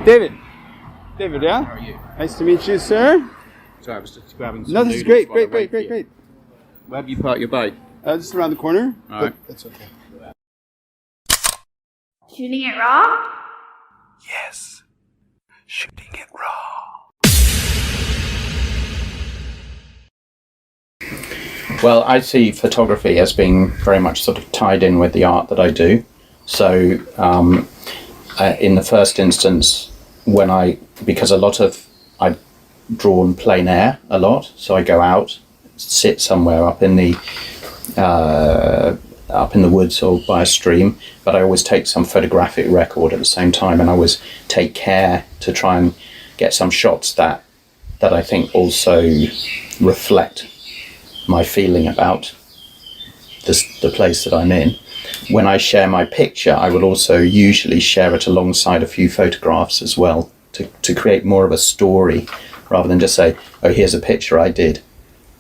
David. David, yeah? How are you? Nice to meet you, sir. Sorry, I was just grabbing some No, this is great. Where have you parked your bike? Just around the corner. All right. That's okay. Shooting it raw? Yes. Shooting it raw. Well, I see photography as being very much sort of tied in with the art that I do. So, in the first instance, because I've drawn plein air a lot, so I go out, sit somewhere up in the woods or by a stream, but I always take some photographic record at the same time, and I always take care to try and get some shots that I think also reflect my feeling about the place that I'm in. When I share my picture, I will also usually share it alongside a few photographs as well to create more of a story, rather than just say, oh, here's a picture I did.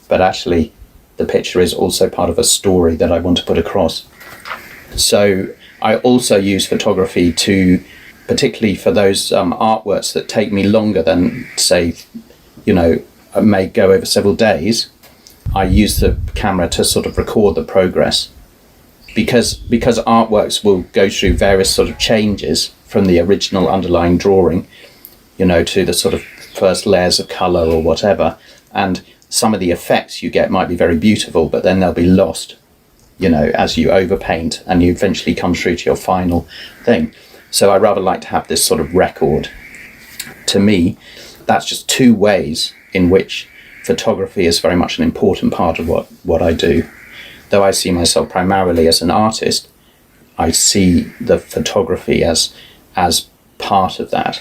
But actually, the picture is also part of a story that I want to put across. So I also use photography particularly for those artworks that take me longer than, say, may go over several days. I use the camera to sort of record the progress, because artworks will go through various sort of changes from the original underlying drawing, to the sort of first layers of color or whatever, and some of the effects you get might be very beautiful, but then they'll be lost, as you overpaint and you eventually come through to your final thing. So I rather like to have this sort of record. To me, that's just two ways in which photography is very much an important part of what I do. Though I see myself primarily as an artist, I see the photography as part of that.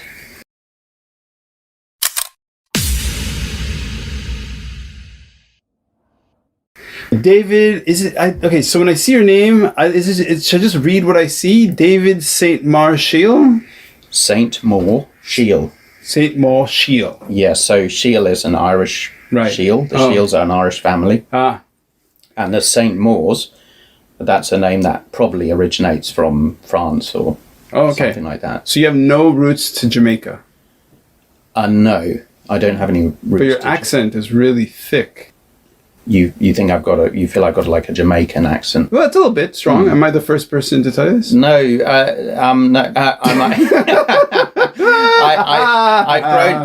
David, okay, so when I see your name, should I just read what I see? David St. Maur Sheil? St. Maur Sheil. St. Maur Sheil. Yeah, so Sheil is an Irish Sheil. The Sheils are an Irish family. And the St. Maurs, that's a name that probably originates from France or something like that. So you have no roots to Jamaica? No, I don't have any roots. But your accent is really thick. You think you feel I've got like a Jamaican accent? Well, it's a little bit strong. Am I the first person to tell you this? No,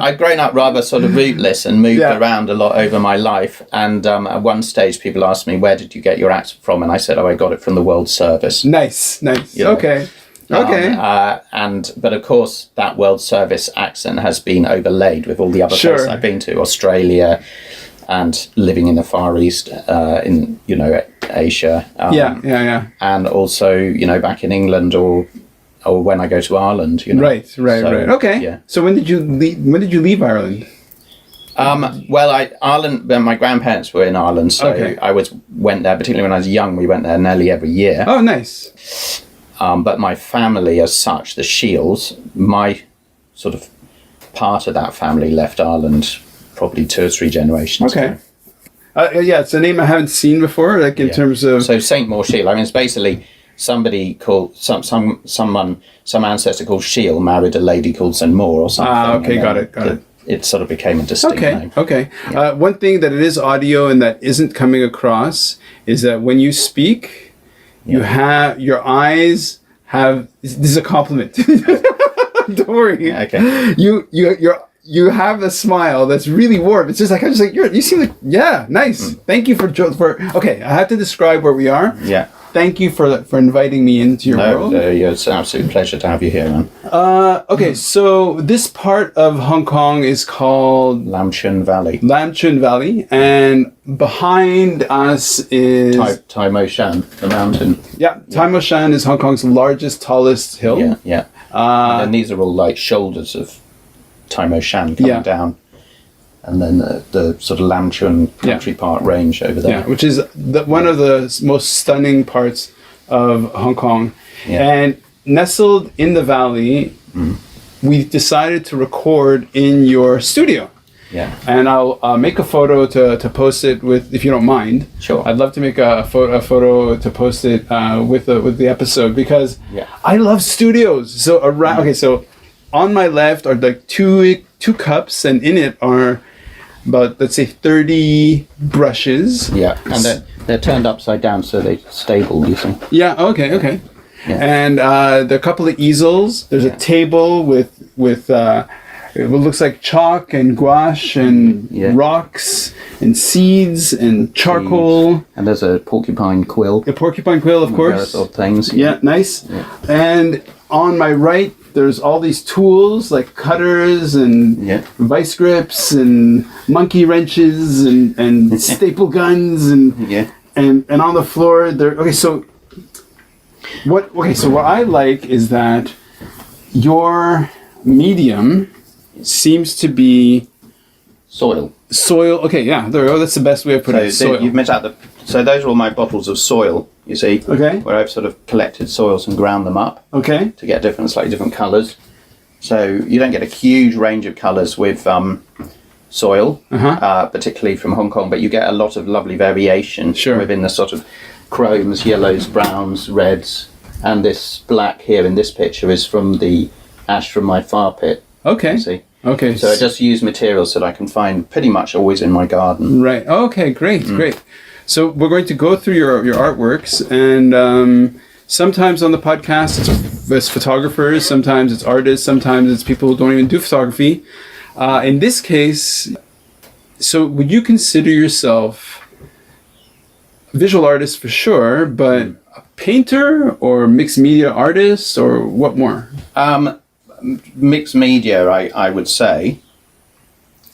I've grown up rather sort of rootless and moved around a lot over my life. And at one stage, people asked me, "Where did you get your accent from?" And I said, "Oh, I got it from the World Service." Nice. Okay. But of course, that World Service accent has been overlaid with all the other places I've been to, Australia, and living in the Far East, in Asia. And also, back in England or when I go to Ireland. Right. Okay. Yeah. So when did you leave Ireland? Ireland. My grandparents were in Ireland, so I went there. Particularly when I was young, we went there nearly every year. Oh, nice. But my family, as such, the Sheils, my sort of part of that family left Ireland probably 2 or 3 generations ago. It's a name I haven't seen before, in terms of... So St. Maur Sheil, it's basically somebody called, some ancestor called Sheil married a lady called St. Maur or something. Got it. It sort of became a distinct name. Okay. Yeah. One thing that it is audio and that isn't coming across is that when you speak, you have, your eyes have, this is a compliment. Don't worry. Okay. You have a smile that's really warm. It's just like, you seem like, nice. Thank you for, okay, I have to describe where we are. Yeah. Thank you for inviting me into your world. It's an absolute pleasure to have you here, man. Okay, so this part of Hong Kong is called... Lam Tsuen Valley. Lam Tsuen Valley, and behind us is... Tai Mo Shan, the mountain. Yeah, Tai Mo Shan is Hong Kong's largest, tallest hill. Yeah. And these are all like shoulders of Tai Mo Shan coming down. And then the sort of Lam Tsuen Country Park range over there. Yeah, which is one of the most stunning parts of Hong Kong. Yeah. And nestled in the valley, we decided to record in your studio. Yeah. And I'll make a photo to post it with, if you don't mind. Sure. I'd love to make a photo to post it with the episode, because I love studios. So on my left are like two cups, and in it are about, let's say, 30 brushes. Yeah, and they're turned upside down so they're stable, you see. Yeah, okay. Yeah. And there are a couple of easels. There's a table with it looks like chalk and gouache and rocks and seeds and charcoal. And there's a porcupine quill. A porcupine quill, of course. Various odd things. Yeah, nice. Yeah. And on my right, there's all these tools like cutters and vice grips and monkey wrenches and staple guns and on the floor there. So what I like is that your medium seems to be soil. Okay, yeah, there we go. That's the best way of putting it. Soil. You've missed out so those are all my bottles of soil, you see. Okay. Where I've sort of collected soils and ground them up. Okay. To get slightly different colours. So you don't get a huge range of colours with soil, particularly from Hong Kong, but you get a lot of lovely variation within the sort of chromes, yellows, browns, reds, and this black here in this picture is from the ash from my fire pit. Okay. You see. Okay. So I just use materials that I can find pretty much always in my garden. Right. Okay, great. So we're going to go through your artworks, and sometimes on the podcast it's photographers, sometimes it's artists, sometimes it's people who don't even do photography. In this case, so would you consider yourself a visual artist for sure, but a painter or mixed media artist, or what more? Mixed media, I would say.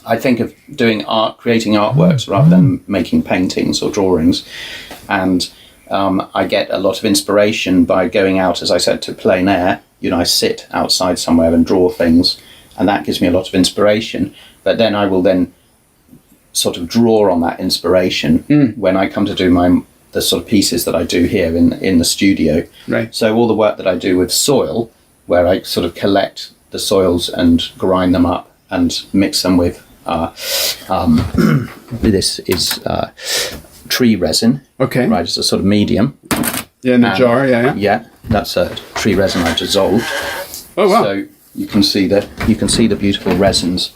I think of doing art, creating artworks rather than making paintings or drawings. And I get a lot of inspiration by going out, as I said, to plein air. I sit outside somewhere and draw things, and that gives me a lot of inspiration. But then I will then sort of draw on that inspiration when I come to do the sort of pieces that I do here in the studio. Right. So all the work that I do with soil, where I sort of collect the soils and grind them up and mix them with this is tree resin. Okay. Right, it's a sort of medium. Yeah, in a jar, yeah. Yeah, that's a tree resin I dissolved. Oh wow. So you can see the beautiful resins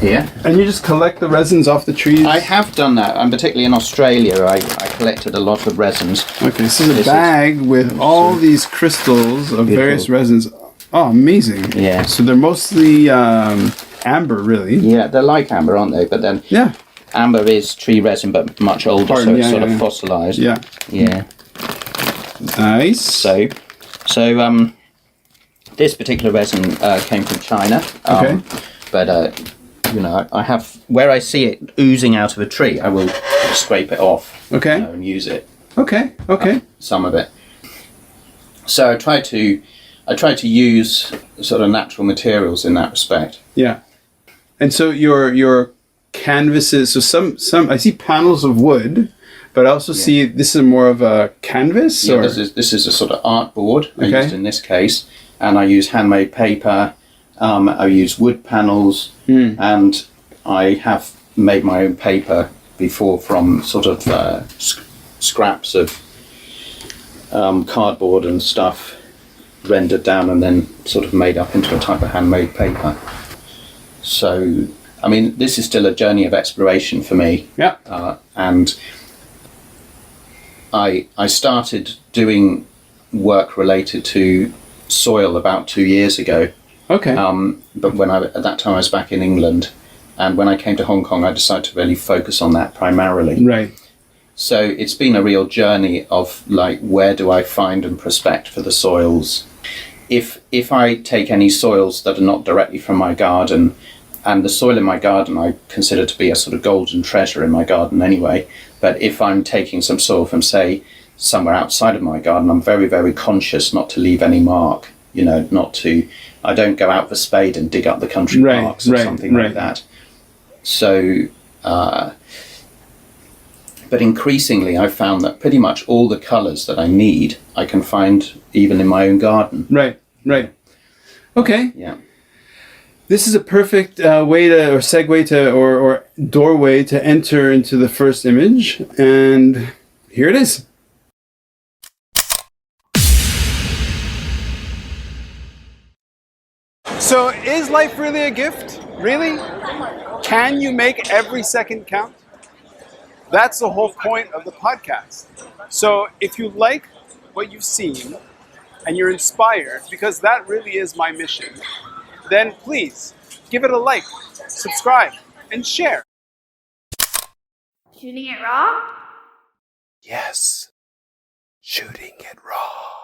here. And you just collect the resins off the trees? I have done that, and particularly in Australia I collected a lot of resins. Okay, this is a bag with all these crystals of various resins. Oh, amazing. Yeah. So they're mostly amber, really. Yeah, they're like amber, aren't they? But then amber is tree resin, but much older, so it's sort of fossilised. Yeah. Yeah. Nice. So this particular resin came from China. Okay. But I have, where I see it oozing out of a tree, I will scrape it off. Okay. And use it. Okay. Some of it. So I try to use sort of natural materials in that respect. Yeah. And so your canvases, so some I see panels of wood, but I also see this is more of a canvas. Yeah, this is a sort of art board I used in this case, and I use handmade paper. I use wood panels, and I have made my own paper before from sort of scraps of cardboard and stuff, rendered down and then sort of made up into a type of handmade paper. So, I mean, this is still a journey of exploration for me. Yeah. And I started doing work related to soil about 2 years ago. Okay. But at that time I was back in England, and when I came to Hong Kong, I decided to really focus on that primarily. Right. So it's been a real journey of where do I find and prospect for the soils? If I take any soils that are not directly from my garden, and the soil in my garden I consider to be a sort of golden treasure in my garden anyway, but if I'm taking some soil from, say, somewhere outside of my garden, I'm very, very conscious not to leave any mark, I don't go out with a spade and dig up the country parks or something like that. So, but increasingly I've found that pretty much all the colours that I need, I can find even in my own garden. Right. Okay. Yeah. This is a perfect way to, or segue to, or doorway to enter into the first image. And here it is. So is life really a gift? Really? Can you make every second count? That's the whole point of the podcast. So if you like what you've seen and you're inspired, because that really is my mission, then please give it a like, subscribe, and share. Shooting it raw? Yes, shooting it raw.